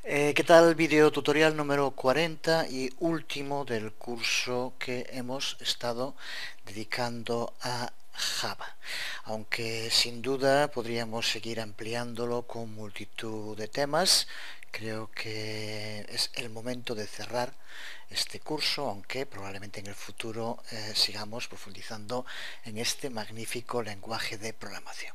¿Qué tal? Video tutorial número 40 y último del curso que hemos estado dedicando a Java. Aunque sin duda podríamos seguir ampliándolo con multitud de temas, creo que es el momento de cerrar este curso, aunque probablemente en el futuro sigamos profundizando en este magnífico lenguaje de programación.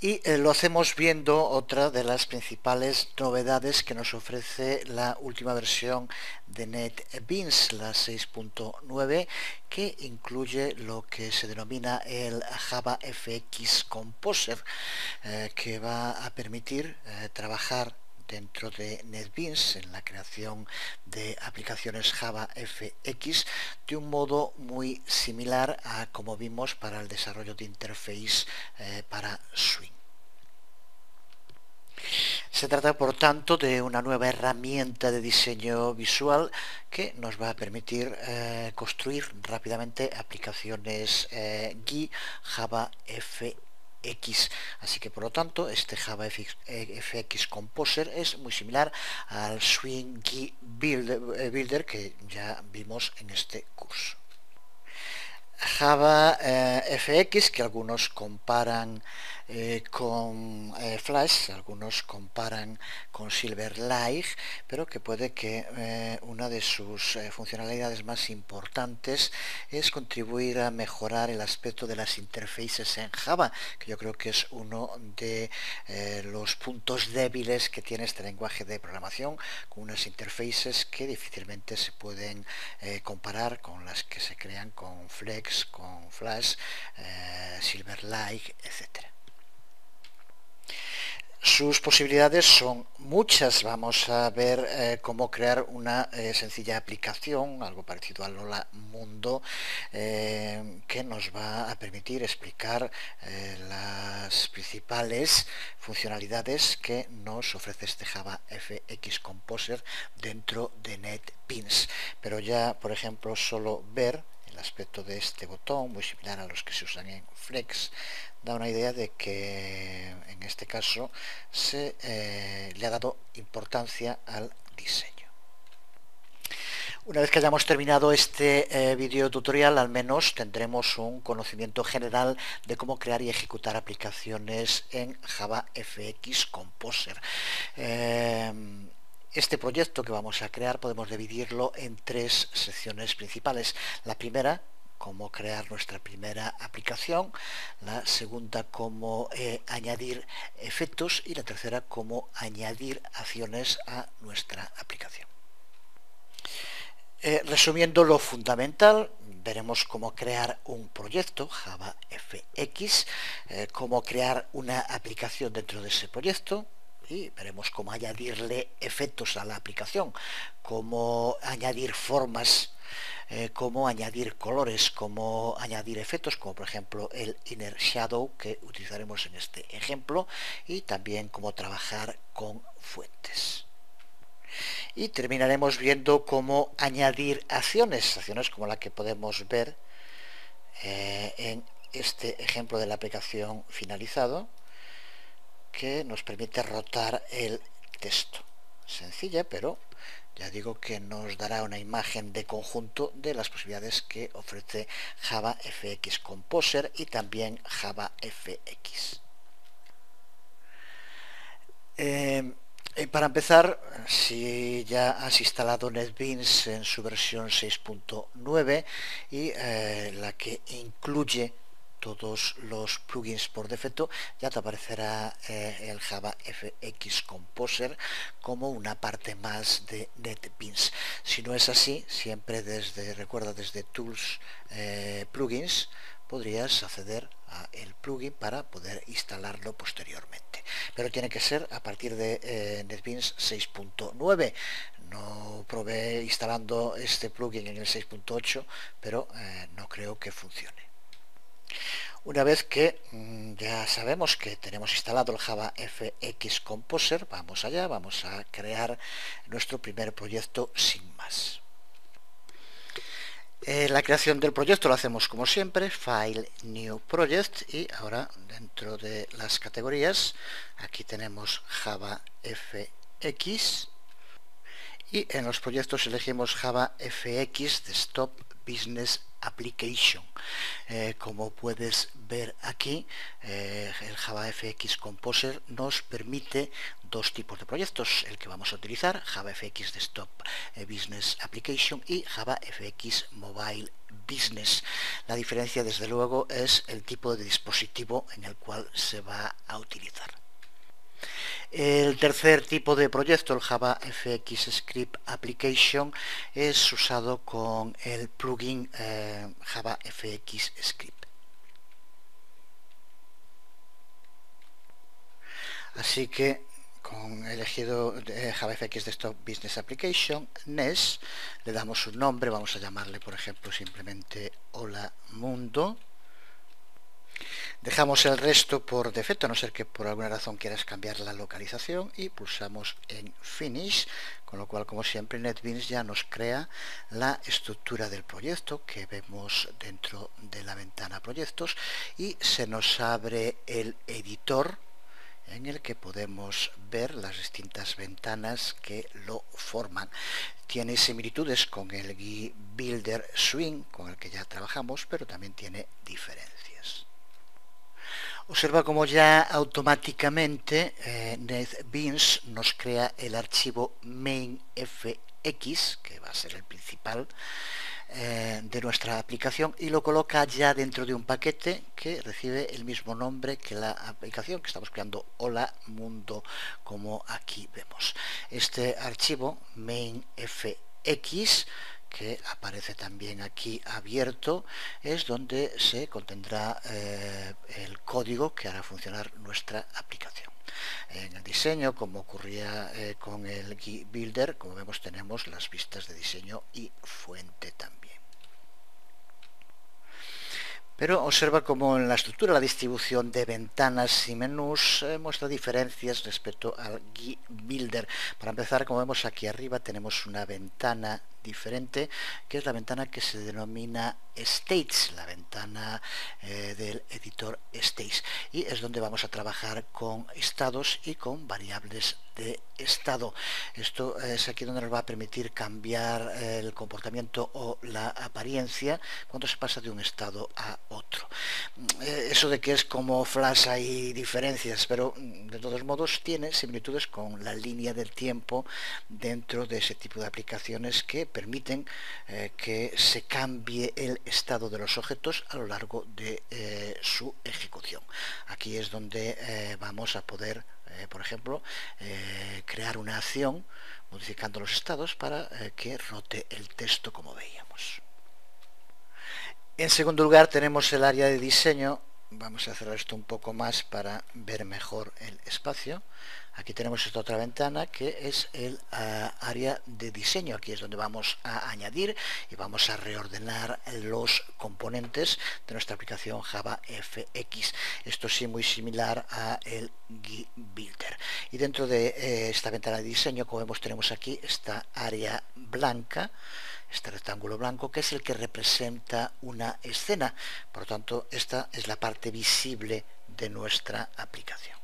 Y lo hacemos viendo otra de las principales novedades que nos ofrece la última versión de NetBeans, la 6.9, que incluye lo que se denomina el JavaFX Composer, que va a permitir trabajar dentro de NetBeans en la creación de aplicaciones JavaFX de un modo muy similar a como vimos para el desarrollo de interface para Swing. Se trata, por tanto, de una nueva herramienta de diseño visual que nos va a permitir construir rápidamente aplicaciones GUI JavaFX. Así que, por lo tanto, este JavaFX Composer es muy similar al Swing GUI Builder que ya vimos en este curso. JavaFX, que algunos comparan con Flash, algunos comparan con Silverlight, pero que puede que una de sus funcionalidades más importantes es contribuir a mejorar el aspecto de las interfaces en Java, que yo creo que es uno de los puntos débiles que tiene este lenguaje de programación, con unas interfaces que difícilmente se pueden comparar con las que se crean con Flex, con Flash, Silverlight, etc. Sus posibilidades son muchas. Vamos a ver cómo crear una sencilla aplicación, algo parecido a Lola Mundo, que nos va a permitir explicar las principales funcionalidades que nos ofrece este JavaFX Composer dentro de NetBeans. Pero ya, por ejemplo, solo ver el aspecto de este botón, muy similar a los que se usan en Flex, da una idea de que en este caso se le ha dado importancia al diseño. Una vez que hayamos terminado este video tutorial, al menos tendremos un conocimiento general de cómo crear y ejecutar aplicaciones en JavaFX Composer. Este proyecto que vamos a crear podemos dividirlo en tres secciones principales. La primera, cómo crear nuestra primera aplicación, la segunda, cómo añadir efectos, y la tercera, cómo añadir acciones a nuestra aplicación. Resumiendo lo fundamental, veremos cómo crear un proyecto JavaFX, cómo crear una aplicación dentro de ese proyecto, y veremos cómo añadirle efectos a la aplicación, cómo añadir formas, cómo añadir colores, cómo añadir efectos, como por ejemplo el Inner Shadow que utilizaremos en este ejemplo, y también cómo trabajar con fuentes. Y terminaremos viendo cómo añadir acciones como la que podemos ver en este ejemplo de la aplicación finalizado, que nos permite rotar el texto. Sencilla, pero ya digo que nos dará una imagen de conjunto de las posibilidades que ofrece JavaFX Composer y también JavaFX. Para empezar, si ya has instalado NetBeans en su versión 6.9 y la que incluye todos los plugins por defecto, ya te aparecerá el JavaFX Composer como una parte más de NetBeans. Si no es así, siempre recuerda desde Tools, Plugins, podrías acceder a el plugin para poder instalarlo posteriormente, pero tiene que ser a partir de NetBeans 6.9. No probé instalando este plugin en el 6.8, pero no creo que funcione. Una vez que ya sabemos que tenemos instalado el JavaFX Composer, vamos allá, vamos a crear nuestro primer proyecto sin más. La creación del proyecto lo hacemos como siempre, File, New Project, y ahora dentro de las categorías, aquí tenemos Java FX, y en los proyectos elegimos Java FX Desktop Business Application. Como puedes ver aquí, el Java FX Composer nos permite dos tipos de proyectos, el que vamos a utilizar, Java FX Desktop Business Application, y Java FX Mobile Business. La diferencia, desde luego, es el tipo de dispositivo en el cual se va a utilizar. El tercer tipo de proyecto, el Java FX Script Application, es usado con el plugin Java FX Script. Así que con elegido JavaFX Desktop Business Application, NES, le damos un nombre, vamos a llamarle por ejemplo simplemente Hola Mundo. Dejamos el resto por defecto, a no ser que por alguna razón quieras cambiar la localización, y pulsamos en Finish, con lo cual, como siempre, NetBeans ya nos crea la estructura del proyecto que vemos dentro de la ventana Proyectos, y se nos abre el editor en el que podemos ver las distintas ventanas que lo forman. Tiene similitudes con el GUI Builder Swing, con el que ya trabajamos, pero también tiene diferencias. Observa cómo ya automáticamente NetBeans nos crea el archivo mainfx, que va a ser el principal de nuestra aplicación, y lo coloca ya dentro de un paquete que recibe el mismo nombre que la aplicación que estamos creando, Hola Mundo, como aquí vemos. Este archivo mainfx, que aparece también aquí abierto, es donde se contendrá el código que hará funcionar nuestra aplicación. En el diseño, como ocurría con el GUI Builder, como vemos, tenemos las vistas de diseño y fuente también. Pero observa cómo en la estructura, la distribución de ventanas y menús muestra diferencias respecto al GUI Builder. Para empezar, como vemos aquí arriba, tenemos una ventana diferente, que es la ventana que se denomina States, la ventana del editor States, y es donde vamos a trabajar con estados y con variables de estado. Esto es aquí donde nos va a permitir cambiar el comportamiento o la apariencia cuando se pasa de un estado a otro. Eso de que es como Flash hay diferencias, pero de todos modos tiene similitudes con la línea del tiempo dentro de ese tipo de aplicaciones que permiten que se cambie el estado de los objetos a lo largo de su ejecución. Aquí es donde vamos a poder, por ejemplo, crear una acción modificando los estados para que rote el texto, como veíamos. En segundo lugar, tenemos el área de diseño. Vamos a cerrar esto un poco más para ver mejor el espacio. Aquí tenemos esta otra ventana que es el área de diseño. Aquí es donde vamos a añadir y vamos a reordenar los componentes de nuestra aplicación Java FX. Esto sí, muy similar a el GUI Builder. Y dentro de esta ventana de diseño, como vemos, tenemos aquí esta área blanca, este rectángulo blanco, que es el que representa una escena. Por lo tanto, esta es la parte visible de nuestra aplicación.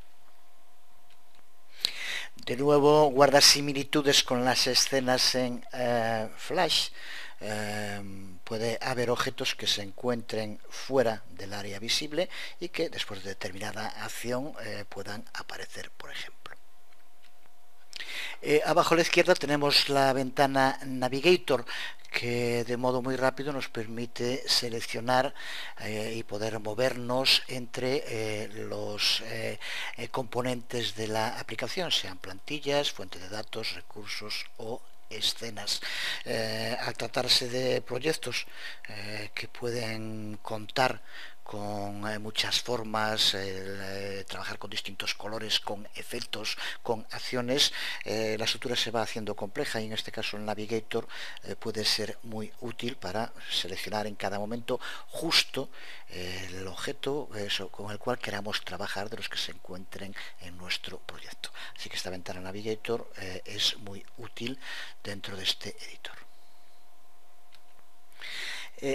De nuevo, guarda similitudes con las escenas en Flash. Puede haber objetos que se encuentren fuera del área visible y que después de determinada acción puedan aparecer, por ejemplo. Abajo a la izquierda tenemos la ventana Navigator, que de modo muy rápido nos permite seleccionar y poder movernos entre los componentes de la aplicación, sean plantillas, fuente de datos, recursos o escenas. Al tratarse de proyectos que pueden contar con muchas formas, trabajar con distintos colores, con efectos, con acciones, la estructura se va haciendo compleja, y en este caso el Navigator puede ser muy útil para seleccionar en cada momento justo el objeto con el cual queramos trabajar de los que se encuentren en nuestro proyecto. Así que esta ventana Navigator es muy útil dentro de este editor.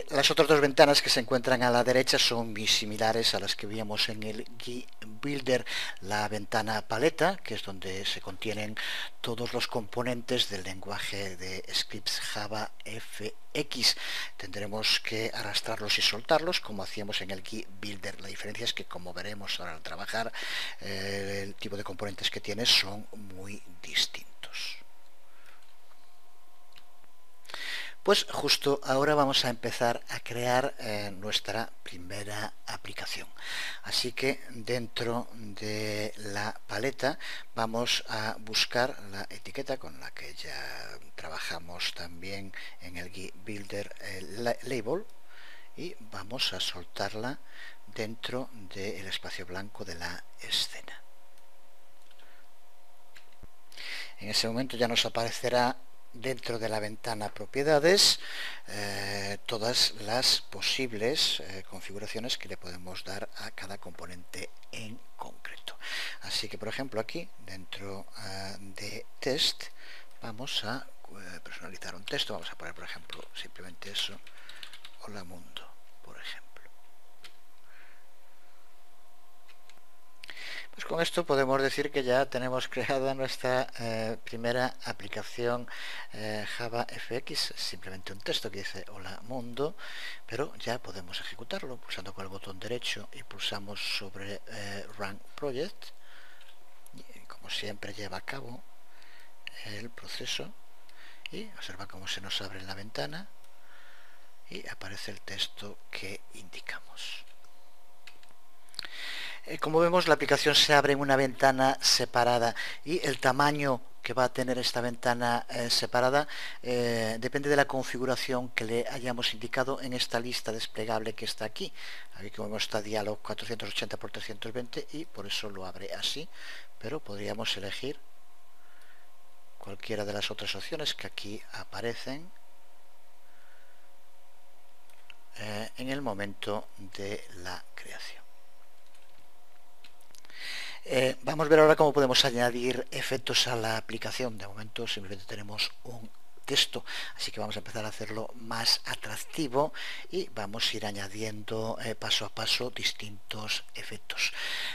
Las otras dos ventanas que se encuentran a la derecha son muy similares a las que veíamos en el GUI Builder, la ventana paleta, que es donde se contienen todos los componentes del lenguaje de scripts Java FX. Tendremos que arrastrarlos y soltarlos como hacíamos en el GUI Builder. La diferencia es que, como veremos ahora al trabajar, el tipo de componentes que tiene son muy distintos. Pues justo ahora vamos a empezar a crear nuestra primera aplicación. Así que dentro de la paleta vamos a buscar la etiqueta con la que ya trabajamos también en el GUI Builder Label y vamos a soltarla dentro del espacio blanco de la escena. En ese momento ya nos aparecerá dentro de la ventana propiedades todas las posibles configuraciones que le podemos dar a cada componente en concreto. Así que, por ejemplo, aquí dentro de test vamos a personalizar un texto. Vamos a poner, por ejemplo, simplemente eso: hola mundo, por ejemplo. Pues con esto podemos decir que ya tenemos creada nuestra primera aplicación Java FX, simplemente un texto que dice hola mundo, pero ya podemos ejecutarlo pulsando con el botón derecho y pulsamos sobre Run Project. Y, como siempre, lleva a cabo el proceso y observa cómo se nos abre la ventana y aparece el texto que indicamos. Como vemos, la aplicación se abre en una ventana separada y el tamaño que va a tener esta ventana separada depende de la configuración que le hayamos indicado en esta lista desplegable que está aquí. Aquí, como vemos, está diálogo 480 por 320 y por eso lo abre así, pero podríamos elegir cualquiera de las otras opciones que aquí aparecen en el momento de la creación. Vamos a ver ahora cómo podemos añadir efectos a la aplicación. De momento simplemente tenemos un texto, así que vamos a empezar a hacerlo más atractivo y vamos a ir añadiendo paso a paso distintos efectos.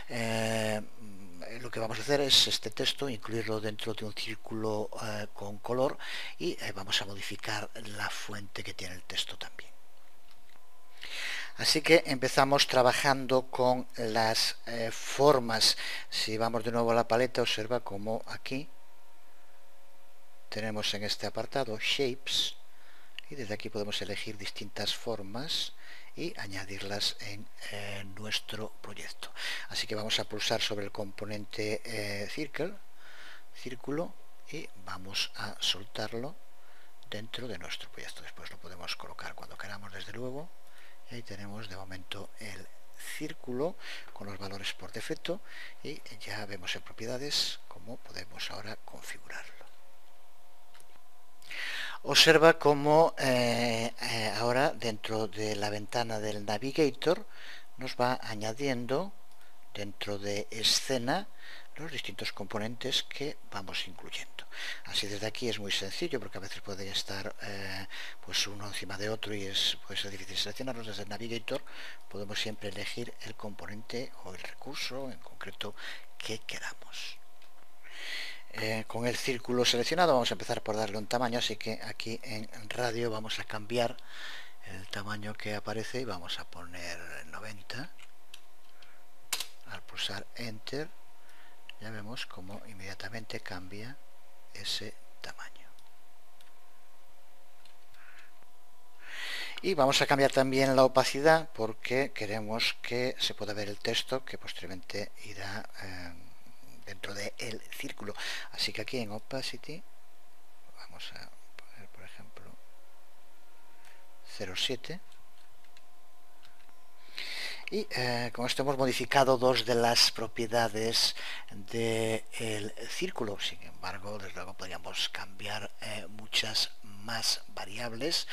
Lo que vamos a hacer es este texto, incluirlo dentro de un círculo con color y vamos a modificar la fuente que tiene el texto también. Así que empezamos trabajando con las formas. Si vamos de nuevo a la paleta, observa cómo aquí tenemos en este apartado Shapes y desde aquí podemos elegir distintas formas y añadirlas en nuestro proyecto. Así que vamos a pulsar sobre el componente círculo y vamos a soltarlo dentro de nuestro proyecto. Después lo podemos colocar cuando queramos, desde luego. Y ahí tenemos de momento el círculo con los valores por defecto y ya vemos en propiedades cómo podemos ahora configurarlo. Observa cómo ahora dentro de la ventana del Navigator nos va añadiendo dentro de escena los distintos componentes que vamos incluyendo. Así desde aquí es muy sencillo, porque a veces puede estar pues uno encima de otro y puede ser difícil seleccionarlos. Desde el Navigator podemos siempre elegir el componente o el recurso en concreto que queramos. Con el círculo seleccionado vamos a empezar por darle un tamaño, así que aquí en radio vamos a cambiar el tamaño que aparece y vamos a poner 90. Al pulsar Enter ya vemos cómo inmediatamente cambia ese tamaño. Y vamos a cambiar también la opacidad porque queremos que se pueda ver el texto que posteriormente irá dentro del círculo. Así que aquí en Opacity vamos a poner, por ejemplo, 0,7. Y con esto hemos modificado dos de las propiedades del círculo. Sin embargo, desde luego podríamos cambiar muchas más variables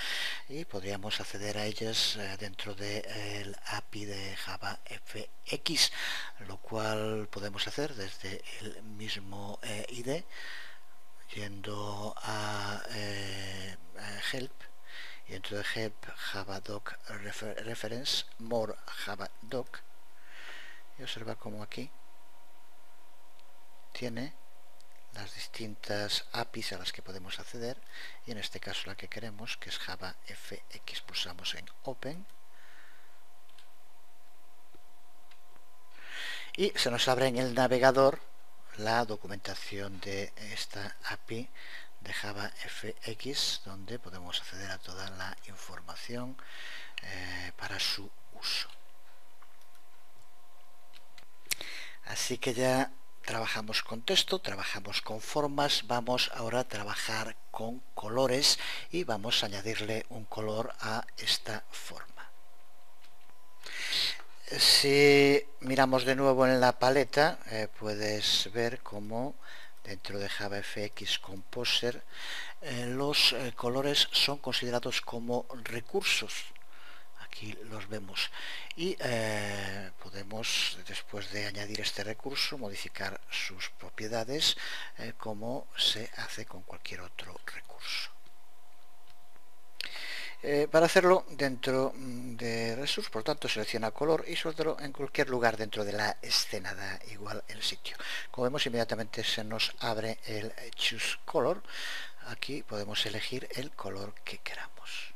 y podríamos acceder a ellas dentro del API de Java FX, lo cual podemos hacer desde el mismo IDE, yendo a Help y dentro de help Java doc reference more Java doc, y observa como aquí tiene las distintas APIs a las que podemos acceder, y en este caso la que queremos, que es Java FX, pulsamos en Open y se nos abre en el navegador la documentación de esta API de Java FX, donde podemos acceder a toda la información para su uso. Así que ya trabajamos con texto, trabajamos con formas, vamos ahora a trabajar con colores y vamos a añadirle un color a esta forma. Si miramos de nuevo en la paleta, puedes ver cómo dentro de JavaFX Composer los colores son considerados como recursos. Aquí los vemos y podemos, después de añadir este recurso, modificar sus propiedades como se hace con cualquier otro recurso. Para hacerlo dentro de Resource, por tanto, selecciona color y suéltalo en cualquier lugar dentro de la escena, da igual el sitio. Como vemos, inmediatamente se nos abre el Choose Color. Aquí podemos elegir el color que queramos.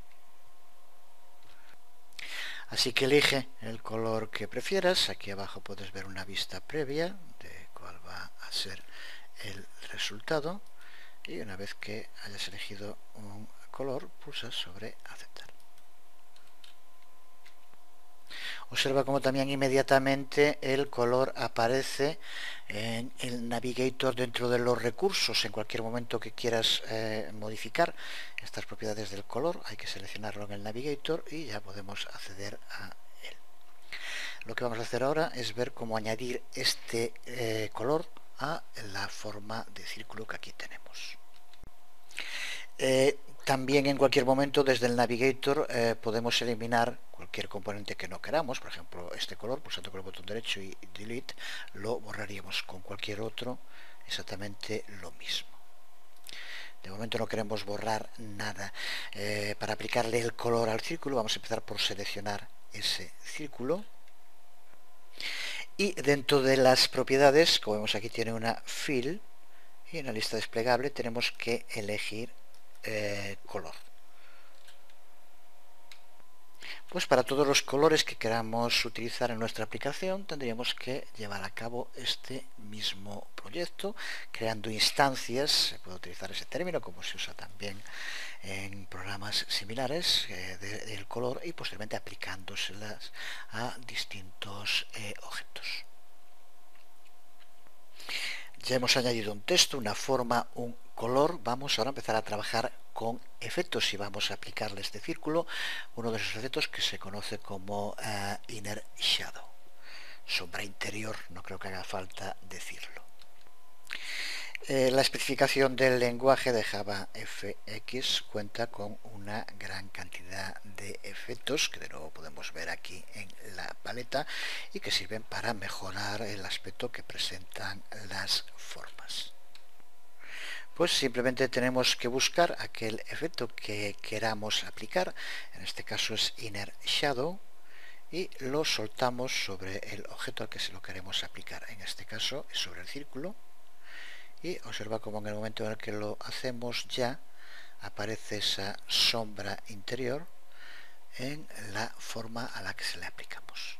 Así que elige el color que prefieras. Aquí abajo puedes ver una vista previa de cuál va a ser el resultado. Y una vez que hayas elegido un color, pulsas sobre aceptar. Observa cómo también inmediatamente el color aparece en el Navigator dentro de los recursos. En cualquier momento que quieras modificar estas propiedades del color, hay que seleccionarlo en el Navigator y ya podemos acceder a él. Lo que vamos a hacer ahora es ver cómo añadir este color a la forma de círculo que aquí tenemos. También en cualquier momento desde el Navigator podemos eliminar cualquier componente que no queramos. Por ejemplo, este color, pulsando con el botón derecho y Delete, lo borraríamos. Con cualquier otro exactamente lo mismo. De momento no queremos borrar nada. Para aplicarle el color al círculo vamos a empezar por seleccionar ese círculo. Y dentro de las propiedades, como vemos aquí tiene una Fill, y en la lista desplegable tenemos que elegir color. Pues para todos los colores que queramos utilizar en nuestra aplicación tendríamos que llevar a cabo este mismo proyecto, creando instancias. Se puede utilizar ese término como se usa también en programas similares del color, y posteriormente aplicándoselas a distintos objetos. Ya hemos añadido un texto, una forma, un color. Vamos ahora a empezar a trabajar con efectos y vamos a aplicarle este círculo uno de esos efectos que se conoce como Inner Shadow, sombra interior. No creo que haga falta decirlo. La especificación del lenguaje de JavaFX cuenta con una gran cantidad de efectos que de nuevo podemos ver aquí en la paleta y que sirven para mejorar el aspecto que presentan las formas. Pues simplemente tenemos que buscar aquel efecto que queramos aplicar. En este caso es Inner Shadow, y lo soltamos sobre el objeto al que se lo queremos aplicar. En este caso es sobre el círculo. Y observa cómo en el momento en el que lo hacemos ya aparece esa sombra interior en la forma a la que se le aplicamos.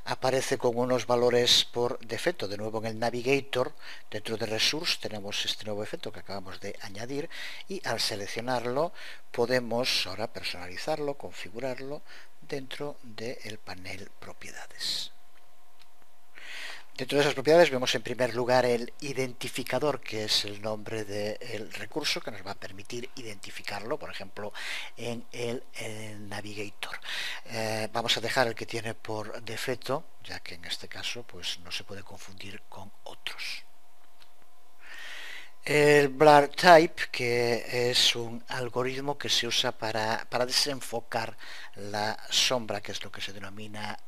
Aparece con unos valores por defecto. De nuevo en el Navigator, dentro de Resource, tenemos este nuevo efecto que acabamos de añadir, y al seleccionarlo podemos ahora personalizarlo, configurarlo dentro del panel Propiedades. Dentro de esas propiedades vemos en primer lugar el identificador, que es el nombre del recurso que nos va a permitir identificarlo, por ejemplo, en el Navigator. Vamos a dejar el que tiene por defecto, ya que en este caso pues, no se puede confundir con otros. El Blur Type, que es un algoritmo que se usa para desenfocar la sombra, que es lo que se denomina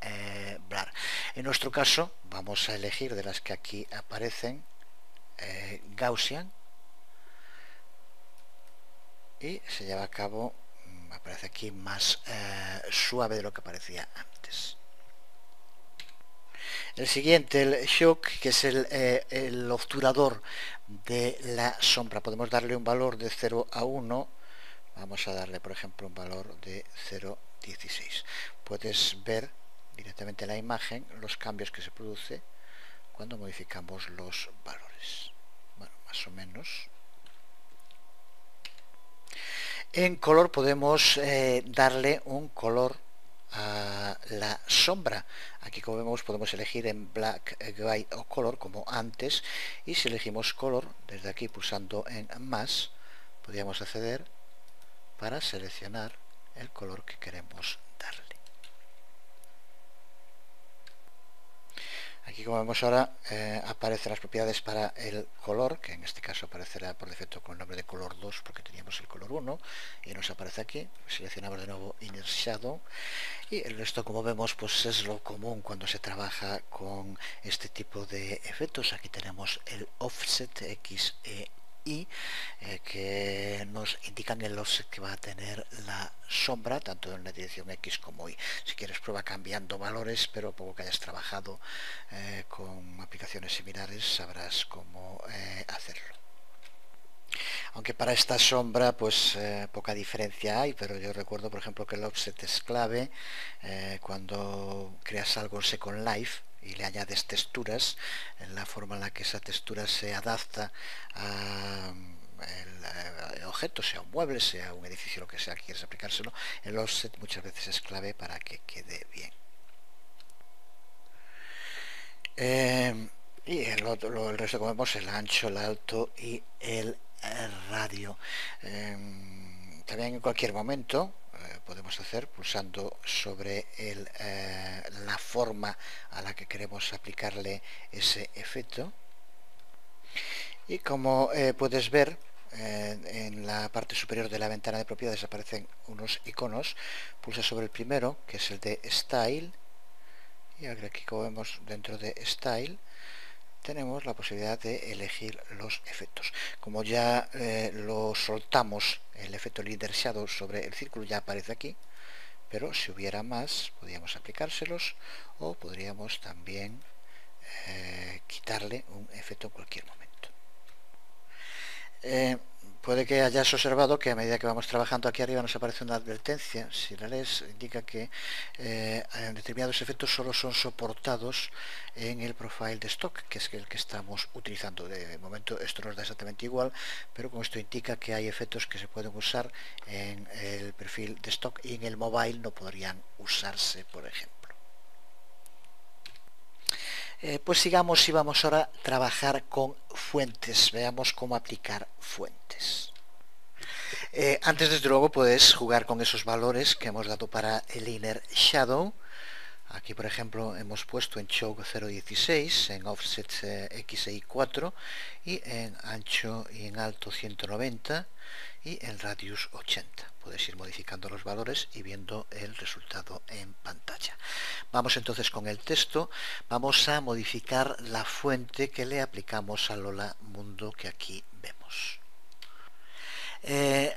blur. En nuestro caso vamos a elegir de las que aquí aparecen Gaussian, y se lleva a cabo, aparece aquí más suave de lo que parecía antes. El siguiente, el shock, que es el obturador de la sombra. Podemos darle un valor de 0 a 1. Vamos a darle, por ejemplo, un valor de 0,16. Puedes ver directamente en la imagen los cambios que se produce cuando modificamos los valores. Bueno, más o menos. En color podemos darle un color a la sombra. Aquí, como vemos, podemos elegir en black, white o color como antes, y si elegimos color desde aquí pulsando en más, podríamos acceder para seleccionar el color que queremos darle. Aquí, como vemos ahora, aparecen las propiedades para el color, que en este caso aparecerá por defecto con el nombre de color 2 porque teníamos el color 1, y nos aparece aquí. Seleccionamos de nuevo Inner Shadow, y el resto, como vemos, pues es lo común cuando se trabaja con este tipo de efectos. Aquí tenemos el Offset X, Y, que nos indican el offset que va a tener la sombra, tanto en la dirección X como Y. Si quieres, prueba cambiando valores, pero poco que hayas trabajado con aplicaciones similares sabrás cómo hacerlo. Aunque para esta sombra pues poca diferencia hay, pero yo recuerdo, por ejemplo, que el offset es clave cuando creas algo en Second Life y le añades texturas, en la forma en la que esa textura se adapta a el objeto, sea un mueble, sea un edificio, lo que sea que quieres aplicárselo. El offset muchas veces es clave para que quede bien. Y el resto, como vemos, el ancho, el alto y el radio. También en cualquier momento podemos hacer pulsando sobre la forma a la que queremos aplicarle ese efecto. Y como puedes ver, en la parte superior de la ventana de propiedades aparecen unos iconos. Pulsa sobre el primero, que es el de Style, y aquí, como vemos, dentro de Style tenemos la posibilidad de elegir los efectos. Como ya lo soltamos, el efecto Inner Shadow sobre el círculo ya aparece aquí, pero si hubiera más podríamos aplicárselos, o podríamos también quitarle un efecto en cualquier momento. Puede que hayas observado que a medida que vamos trabajando aquí arriba nos aparece una advertencia. Si la lees, indica que determinados efectos solo son soportados en el profile de stock, que es el que estamos utilizando. De momento esto nos da exactamente igual, pero con esto indica que hay efectos que se pueden usar en el perfil de stock y en el mobile no podrían usarse, por ejemplo. Pues sigamos y vamos ahora a trabajar con fuentes. Veamos cómo aplicar fuentes. Antes, desde luego, puedes jugar con esos valores que hemos dado para el Inner Shadow. Aquí, por ejemplo, hemos puesto en Choke 0.16, en Offset X e Y4, y en ancho y en alto 190, y en Radius 80. Puedes ir modificando los valores y viendo el resultado en pantalla. Vamos entonces con el texto. Vamos a modificar la fuente que le aplicamos a Lola Mundo que aquí vemos.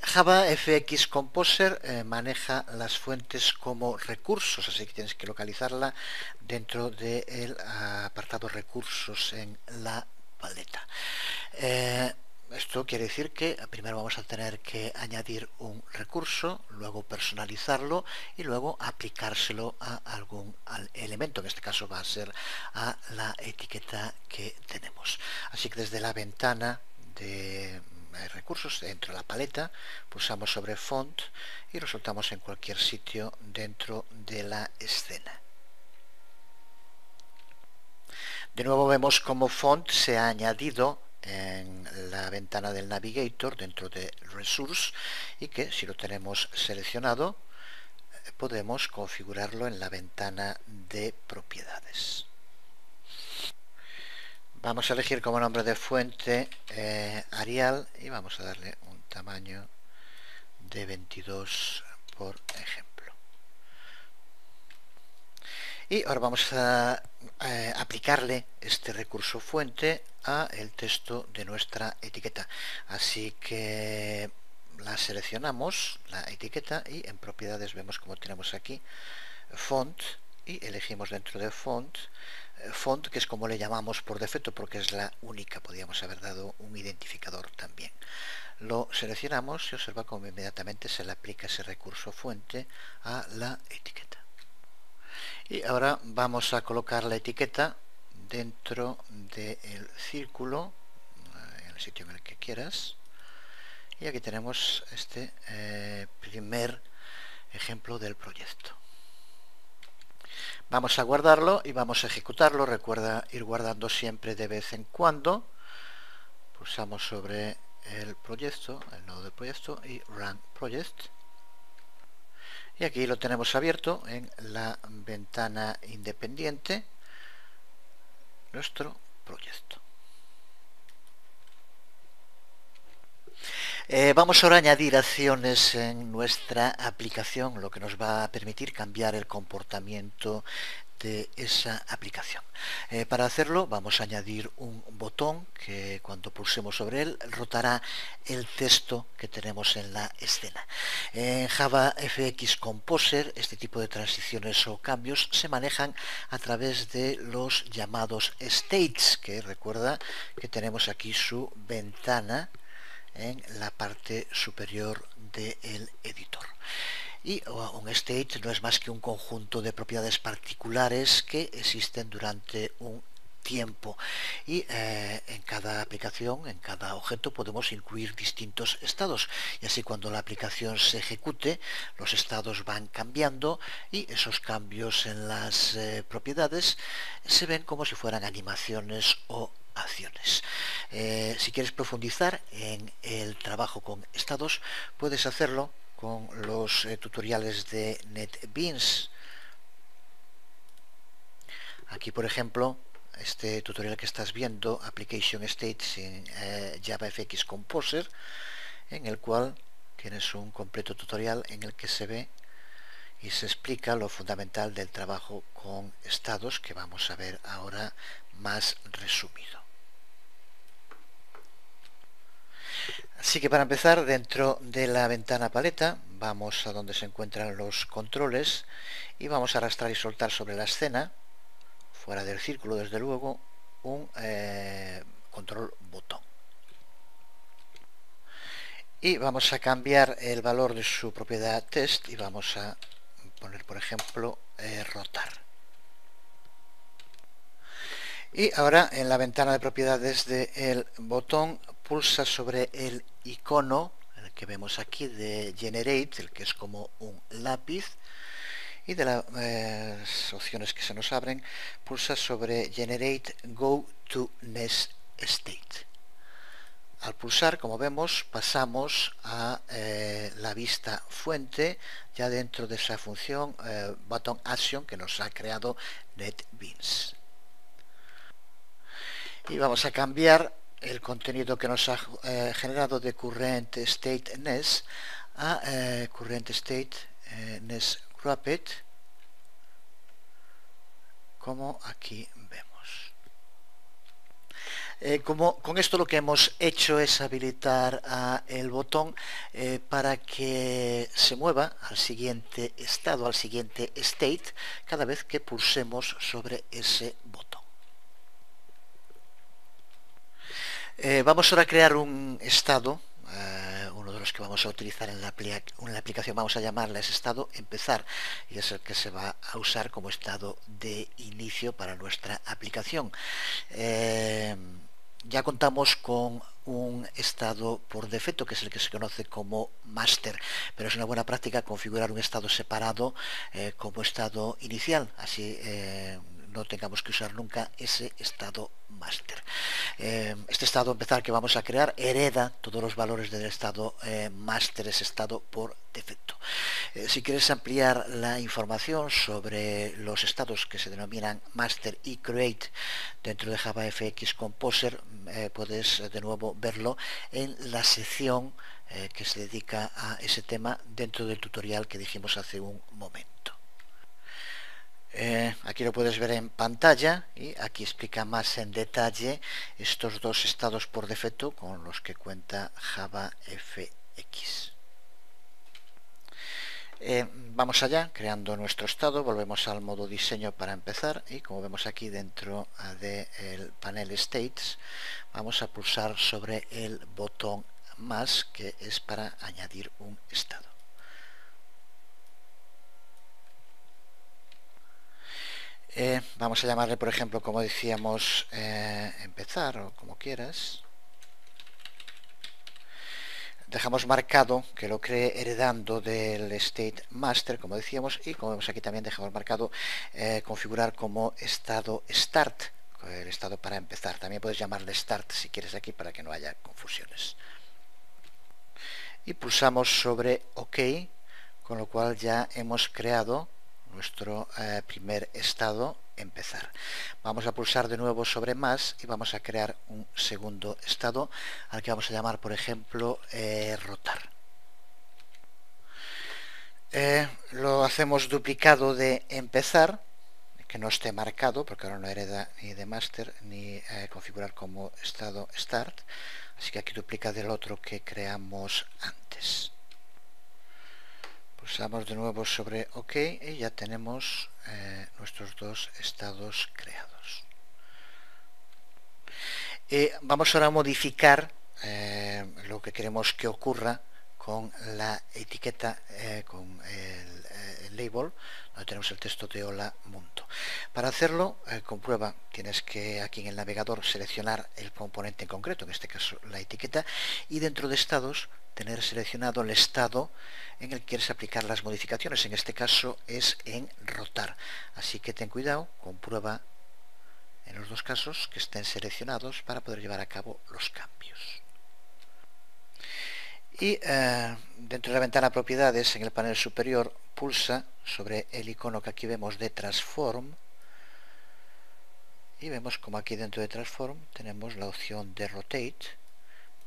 Java FX Composer maneja las fuentes como recursos, así que tienes que localizarla dentro del apartado recursos en la paleta. Esto quiere decir que primero vamos a tener que añadir un recurso, luego personalizarlo y luego aplicárselo a algún elemento. En este caso va a ser a la etiqueta que tenemos. Así que desde la ventana de recursos dentro de la paleta pulsamos sobre Font y lo soltamos en cualquier sitio dentro de la escena. De nuevo vemos cómo Font se ha añadido en la ventana del Navigator dentro de Resource, y que si lo tenemos seleccionado podemos configurarlo en la ventana de propiedades. Vamos a elegir como nombre de fuente Arial y vamos a darle un tamaño de 22, por ejemplo. Y ahora vamos a aplicarle este recurso fuente a el texto de nuestra etiqueta. Así que la seleccionamos, la etiqueta, y en propiedades vemos como tenemos aquí font, y elegimos dentro de font, que es como le llamamos por defecto porque es la única, podríamos haber dado un identificador también. Lo seleccionamos y observa cómo inmediatamente se le aplica ese recurso fuente a la etiqueta. Y ahora vamos a colocar la etiqueta dentro del círculo, en el sitio en el que quieras. Y aquí tenemos este primer ejemplo del proyecto. Vamos a guardarlo y vamos a ejecutarlo. Recuerda ir guardando siempre de vez en cuando. Pulsamos sobre el proyecto, el nodo del proyecto, y Run Project. Y aquí lo tenemos abierto en la ventana independiente, nuestro proyecto. Vamos ahora a añadir acciones en nuestra aplicación, lo que nos va a permitir cambiar el comportamiento de esa aplicación. Para hacerlo vamos a añadir un botón que cuando pulsemos sobre él rotará el texto que tenemos en la escena. En JavaFX Composer este tipo de transiciones o cambios se manejan a través de los llamados states, que recuerda que tenemos aquí su ventana en la parte superior del editor. Y un state no es más que un conjunto de propiedades particulares que existen durante un tiempo, y en cada aplicación, en cada objeto podemos incluir distintos estados, y así cuando la aplicación se ejecute los estados van cambiando y esos cambios en las propiedades se ven como si fueran animaciones o acciones. Si quieres profundizar en el trabajo con estados, puedes hacerlo con los tutoriales de NetBeans. Aquí, por ejemplo, este tutorial que estás viendo, Application States en JavaFX Composer, en el cual tienes un completo tutorial en el que se ve y se explica lo fundamental del trabajo con estados, que vamos a ver ahora más resumido. Así que para empezar, dentro de la ventana paleta vamos a donde se encuentran los controles y vamos a arrastrar y soltar sobre la escena, fuera del círculo desde luego, un control botón. Y vamos a cambiar el valor de su propiedad test y vamos a poner, por ejemplo, rotar. Y ahora en la ventana de propiedades del botón pulsa sobre el icono, el que vemos aquí de Generate, el que es como un lápiz, y de las opciones que se nos abren, pulsa sobre Generate Go to Next State. Al pulsar, como vemos, pasamos a la vista fuente, ya dentro de esa función Button Action que nos ha creado NetBeans. Y vamos a cambiar el contenido que nos ha generado de Current State Nest a Current State Nest Wrapped, como aquí vemos. Con esto lo que hemos hecho es habilitar el botón para que se mueva al siguiente estado, al siguiente state, cada vez que pulsemos sobre ese botón. Vamos ahora a crear un estado, uno de los que vamos a utilizar en la aplicación, vamos a llamarle ese estado empezar, y es el que se va a usar como estado de inicio para nuestra aplicación. Ya contamos con un estado por defecto, que es el que se conoce como master, pero es una buena práctica configurar un estado separado como estado inicial, así no tengamos que usar nunca ese estado master. Este estado empezar que vamos a crear hereda todos los valores del estado master, ese estado por defecto. Si quieres ampliar la información sobre los estados que se denominan master y create dentro de JavaFX Composer, puedes de nuevo verlo en la sección que se dedica a ese tema dentro del tutorial que dijimos hace un momento. Aquí lo puedes ver en pantalla y aquí explica más en detalle estos dos estados por defecto con los que cuenta JavaFX. X. Vamos allá, creando nuestro estado, volvemos al modo diseño para empezar y como vemos aquí dentro del panel States, vamos a pulsar sobre el botón más, que es para añadir un estado. Vamos a llamarle, por ejemplo, como decíamos, empezar o como quieras. Dejamos marcado que lo cree heredando del state master, como decíamos, y como vemos aquí también dejamos marcado configurar como estado start, el estado para empezar. También puedes llamarle start si quieres aquí para que no haya confusiones. Y pulsamos sobre OK, con lo cual ya hemos creado nuestro primer estado, empezar. Vamos a pulsar de nuevo sobre más y vamos a crear un segundo estado al que vamos a llamar, por ejemplo, rotar. Lo hacemos duplicado de empezar, que no esté marcado porque ahora no hereda ni de master ni configurar como estado start, así que aquí duplica del otro que creamos antes. Pulsamos de nuevo sobre OK y ya tenemos nuestros dos estados creados. Vamos ahora a modificar lo que queremos que ocurra con la etiqueta, con el label, donde tenemos el texto de hola mundo. Para hacerlo, comprueba, tienes que aquí en el navegador seleccionar el componente en concreto, en este caso la etiqueta, y dentro de estados tener seleccionado el estado en el que quieres aplicar las modificaciones. En este caso es en rotar, así que ten cuidado, comprueba en los dos casos que estén seleccionados para poder llevar a cabo los cambios. Y dentro de la ventana propiedades, en el panel superior, pulsa sobre el icono que aquí vemos de Transform y vemos como aquí dentro de Transform tenemos la opción de Rotate.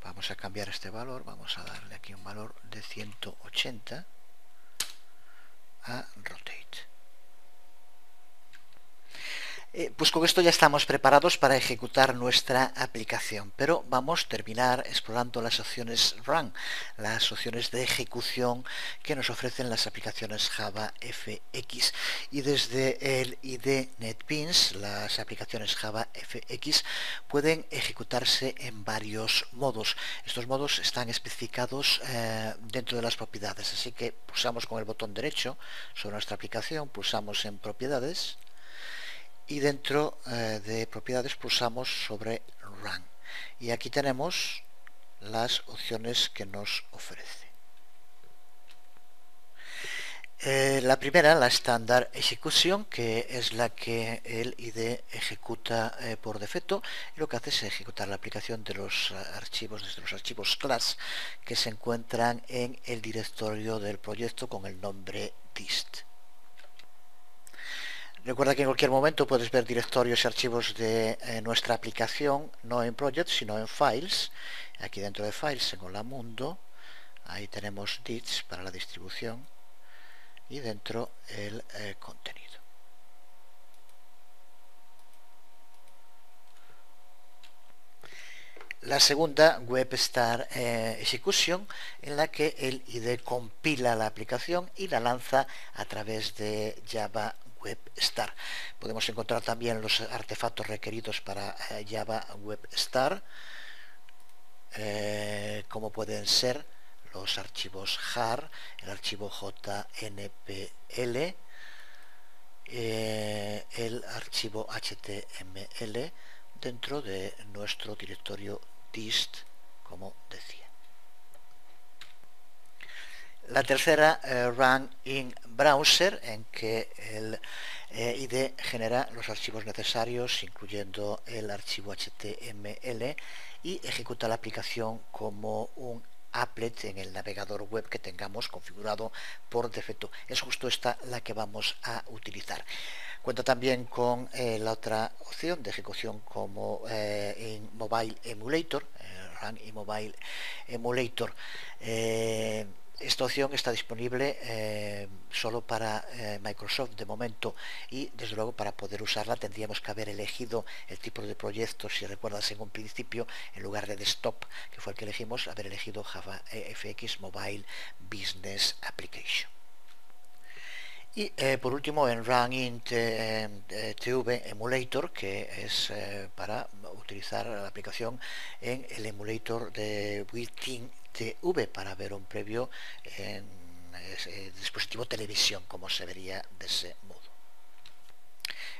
Vamos a cambiar este valor, vamos a darle aquí un valor de 180 a Rotate. Pues con esto ya estamos preparados para ejecutar nuestra aplicación, pero vamos a terminar explorando las opciones Run, las opciones de ejecución que nos ofrecen las aplicaciones Java FX. Y desde el IDE NetBeans, las aplicaciones Java FX pueden ejecutarse en varios modos. Estos modos están especificados dentro de las propiedades, así que pulsamos con el botón derecho sobre nuestra aplicación, pulsamos en propiedades, y dentro de propiedades pulsamos sobre Run y aquí tenemos las opciones que nos ofrece. La primera, la Standard Execution, que es la que el IDE ejecuta por defecto, y lo que hace es ejecutar la aplicación de los archivos, desde los archivos class que se encuentran en el directorio del proyecto con el nombre dist. Recuerda que en cualquier momento puedes ver directorios y archivos de nuestra aplicación, no en Projects, sino en Files. Aquí dentro de Files, en Hola Mundo, ahí tenemos dits para la distribución y dentro el contenido. La segunda, WebStar Execution, en la que el IDE compila la aplicación y la lanza a través de Java WebStar. Podemos encontrar también los artefactos requeridos para Java WebStar, como pueden ser los archivos jar, el archivo JNPL, el archivo HTML dentro de nuestro directorio dist, como decía. La tercera, Run in Browser, en que el IDE genera los archivos necesarios, incluyendo el archivo HTML, y ejecuta la aplicación como un applet en el navegador web que tengamos configurado por defecto. Es justo esta la que vamos a utilizar. Cuenta también con la otra opción de ejecución como en Mobile Emulator, Run in Mobile Emulator. Esta opción está disponible solo para Microsoft de momento, y desde luego para poder usarla tendríamos que haber elegido el tipo de proyecto, si recuerdas en un principio, en lugar de desktop, que fue el que elegimos, haber elegido Java FX Mobile Business Application. Y por último en Runint TV Emulator, que es para utilizar la aplicación en el emulator de Win TV para ver un previo en dispositivo televisión, como se vería de ese modo.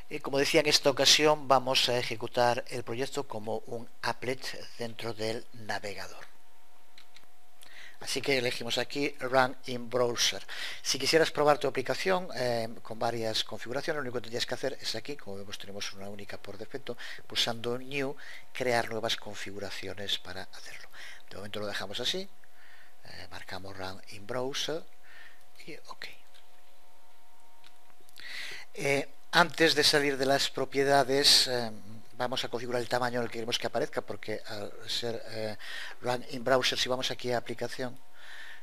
Y como decía, en esta ocasión vamos a ejecutar el proyecto como un applet dentro del navegador. Así que elegimos aquí Run in Browser. Si quisieras probar tu aplicación con varias configuraciones, lo único que tendrías que hacer es aquí, como vemos tenemos una única por defecto, pulsando New, crear nuevas configuraciones para hacerlo. De momento lo dejamos así, marcamos Run in Browser y OK. Antes de salir de las propiedades, vamos a configurar el tamaño en el que queremos que aparezca, porque al ser Run in Browser, si vamos aquí a aplicación,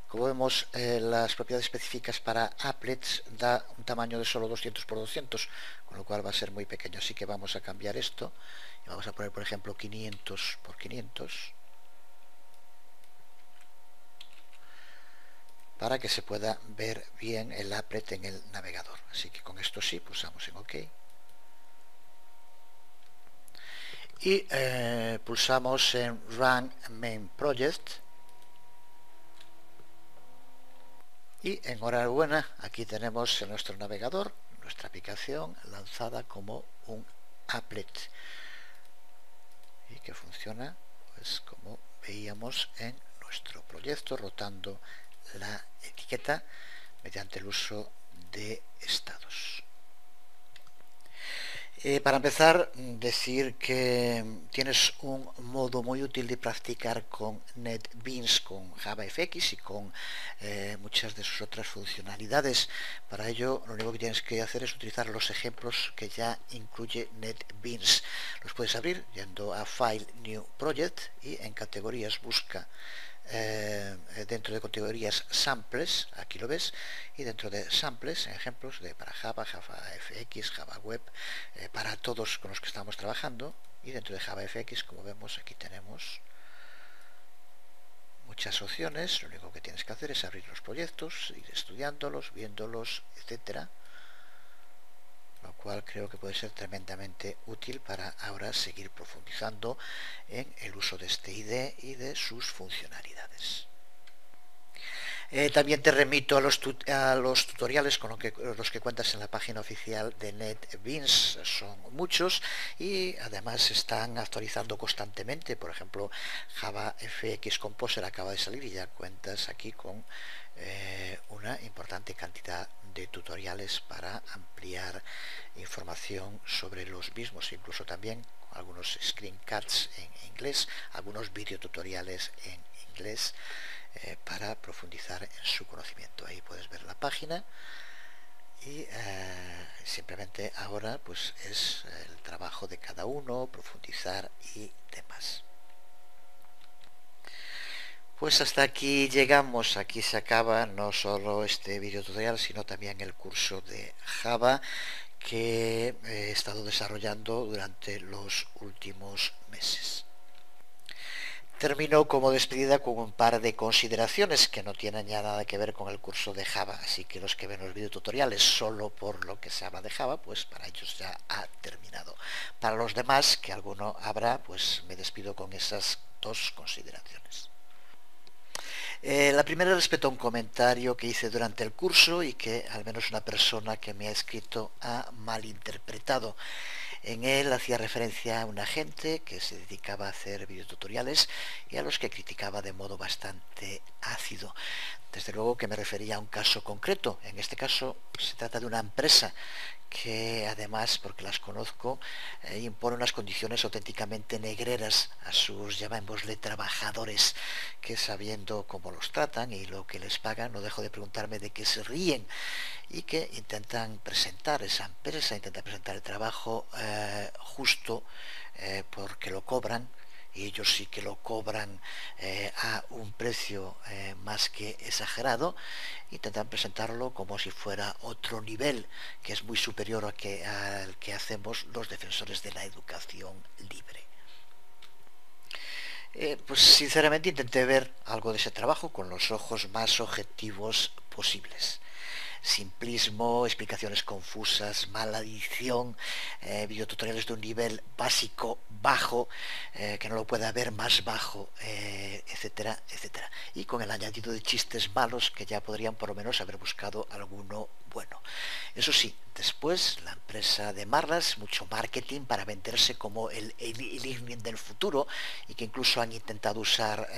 como vemos, las propiedades específicas para applets da un tamaño de solo 200 por 200, con lo cual va a ser muy pequeño. Así que vamos a cambiar esto y vamos a poner, por ejemplo, 500 por 500, para que se pueda ver bien el applet en el navegador. Así que con esto sí, pulsamos en OK. Y pulsamos en Run Main Project. Y enhorabuena, aquí tenemos en nuestro navegador nuestra aplicación lanzada como un applet y que funciona pues como veíamos en nuestro proyecto, rotando la etiqueta mediante el uso de estados. Para empezar, decir que tienes un modo muy útil de practicar con NetBeans, con JavaFX y con muchas de sus otras funcionalidades. Para ello, lo único que tienes que hacer es utilizar los ejemplos que ya incluye NetBeans. Los puedes abrir yendo a File, New Project y en categorías busca dentro de categorías samples, aquí lo ves, y dentro de samples, ejemplos para Java, JavaFX, Java Web, para todos con los que estamos trabajando, y dentro de JavaFX, como vemos, aquí tenemos muchas opciones. Lo único que tienes que hacer es abrir los proyectos, ir estudiándolos, viéndolos, etcétera, lo cual creo que puede ser tremendamente útil para ahora seguir profundizando en el uso de este IDE y de sus funcionalidades. También te remito a los tutoriales con los que cuentas en la página oficial de NetBeans. Son muchos y además están actualizando constantemente. Por ejemplo, JavaFX Composer acaba de salir y ya cuentas aquí con una importante cantidad de tutoriales para ampliar información sobre los mismos, incluso también algunos screencasts en inglés, algunos videotutoriales en inglés, para profundizar en su conocimiento. Ahí puedes ver la página y simplemente ahora pues es el trabajo de cada uno profundizar y demás. Pues hasta aquí llegamos, aquí se acaba no solo este video tutorial sino también el curso de Java que he estado desarrollando durante los últimos meses. Termino como despedida con un par de consideraciones que no tienen ya nada que ver con el curso de Java, así que los que ven los videotutoriales solo por lo que se habla de Java, pues para ellos ya ha terminado. Para los demás, que alguno habrá, pues me despido con esas dos consideraciones. La primera respecto a un comentario que hice durante el curso y que al menos una persona que me ha escrito ha malinterpretado. En él hacía referencia a una gente que se dedicaba a hacer videotutoriales y a los que criticaba de modo bastante ácido. Desde luego que me refería a un caso concreto. En este caso se trata de una empresa que además, porque las conozco, impone unas condiciones auténticamente negreras a sus, llamémosle, trabajadores, que sabiendo cómo los tratan y lo que les pagan, no dejo de preguntarme de qué se ríen, y que intentan presentar esa empresa, intentan presentar el trabajo justo porque lo cobran, y ellos sí que lo cobran a un precio más que exagerado, intentan presentarlo como si fuera otro nivel que es muy superior al que hacemos los defensores de la educación libre. Pues sinceramente intenté ver algo de ese trabajo con los ojos más objetivos posibles. Simplismo, explicaciones confusas, mala edición, videotutoriales de un nivel básico bajo, que no lo puede haber más bajo, etcétera, etcétera. Y con el añadido de chistes malos que ya podrían por lo menos haber buscado alguno bueno. Eso sí, después la empresa de Marras, mucho marketing para venderse como el e-learning del futuro, y que incluso han intentado usar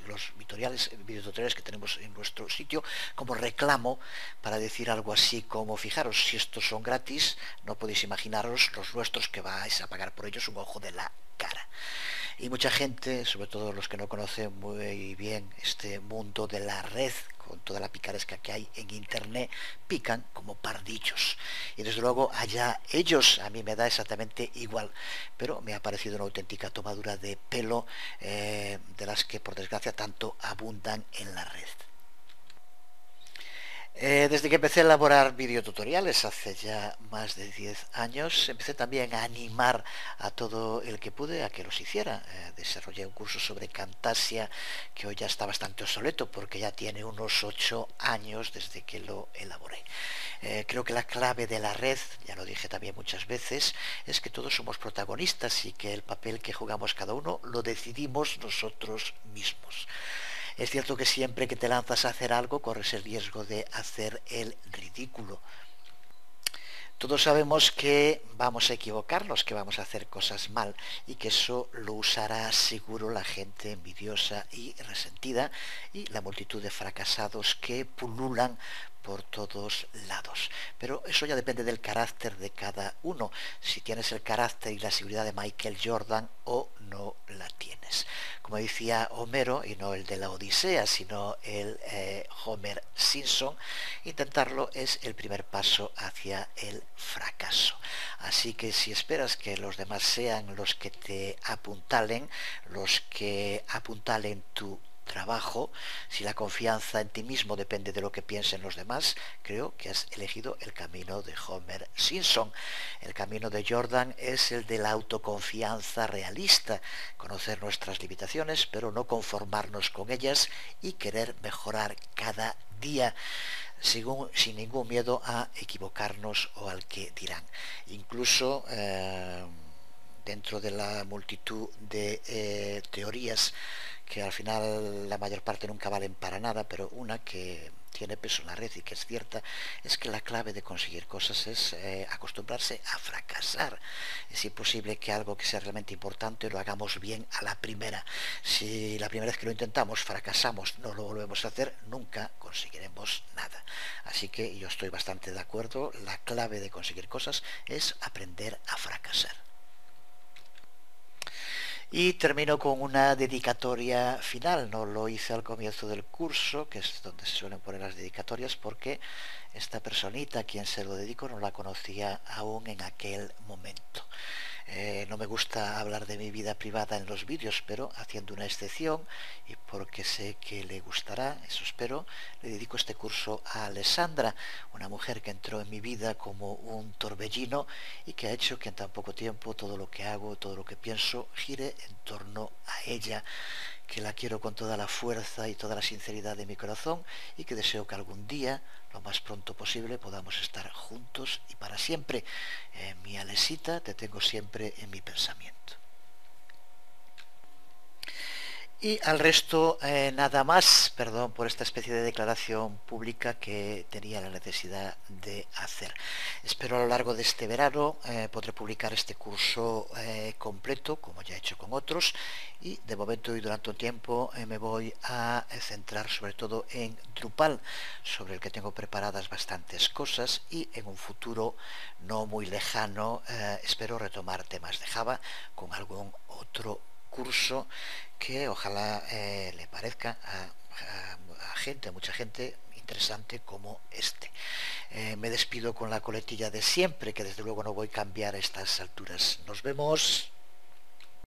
los videotutoriales que tenemos en nuestro sitio como reclamo para decir algo así como: fijaros, si estos son gratis, no podéis imaginaros los nuestros, que vais a pagar por ellos un ojo de la cara. Y mucha gente, sobre todo los que no conocen muy bien este mundo de la red, con toda la picaresca que hay en internet, pican como pardillos. Y desde luego allá ellos, a mí me da exactamente igual, pero me ha parecido una auténtica tomadura de pelo, de las que por desgracia tanto abundan en la red. Desde que empecé a elaborar videotutoriales hace ya más de 10 años, empecé también a animar a todo el que pude a que los hiciera. Desarrollé un curso sobre Camtasia que hoy ya está bastante obsoleto porque ya tiene unos 8 años desde que lo elaboré. Creo que la clave de la red, ya lo dije también muchas veces, es que todos somos protagonistas y que el papel que jugamos cada uno lo decidimos nosotros mismos. Es cierto que siempre que te lanzas a hacer algo corres el riesgo de hacer el ridículo. Todos sabemos que vamos a equivocarnos, que vamos a hacer cosas mal, y que eso lo usará seguro la gente envidiosa y resentida y la multitud de fracasados que pululan por todos lados. Pero eso ya depende del carácter de cada uno, si tienes el carácter y la seguridad de Michael Jordan o no la tienes. Como decía Homero, y no el de la Odisea, sino el Homer Simpson, intentarlo es el primer paso hacia el fracaso. Así que si esperas que los demás sean los que te apuntalen, los que apuntalen tu trabajo, si la confianza en ti mismo depende de lo que piensen los demás, creo que has elegido el camino de Homer Simpson. El camino de Jordan es el de la autoconfianza realista, conocer nuestras limitaciones, pero no conformarnos con ellas y querer mejorar cada día, sin ningún miedo a equivocarnos o al que dirán. Incluso dentro de la multitud de teorías que al final la mayor parte nunca valen para nada, pero una que tiene peso en la red y que es cierta, es que la clave de conseguir cosas es acostumbrarse a fracasar. Es imposible que algo que sea realmente importante lo hagamos bien a la primera. Si la primera vez que lo intentamos fracasamos, no lo volvemos a hacer, nunca conseguiremos nada. Así que yo estoy bastante de acuerdo, la clave de conseguir cosas es aprender a fracasar. Y termino con una dedicatoria final. No lo hice al comienzo del curso, que es donde se suelen poner las dedicatorias, porque esta personita a quien se lo dedico no la conocía aún en aquel momento. No me gusta hablar de mi vida privada en los vídeos, pero haciendo una excepción y porque sé que le gustará, eso espero, le dedico este curso a Alessandra, una mujer que entró en mi vida como un torbellino y que ha hecho que en tan poco tiempo todo lo que hago, todo lo que pienso, gire en torno a ella, que la quiero con toda la fuerza y toda la sinceridad de mi corazón y que deseo que algún día, lo más pronto posible, podamos estar juntos y para siempre. Mi Alesita, te tengo siempre en mi pensamiento. Y al resto nada más, perdón por esta especie de declaración pública que tenía la necesidad de hacer. Espero a lo largo de este verano podré publicar este curso completo, como ya he hecho con otros, y de momento y durante un tiempo me voy a centrar sobre todo en Drupal, sobre el que tengo preparadas bastantes cosas, y en un futuro no muy lejano espero retomar temas de Java con algún otro curso que ojalá le parezca a mucha gente interesante como este. Me despido con la coletilla de siempre, que desde luego no voy a cambiar a estas alturas. Nos vemos.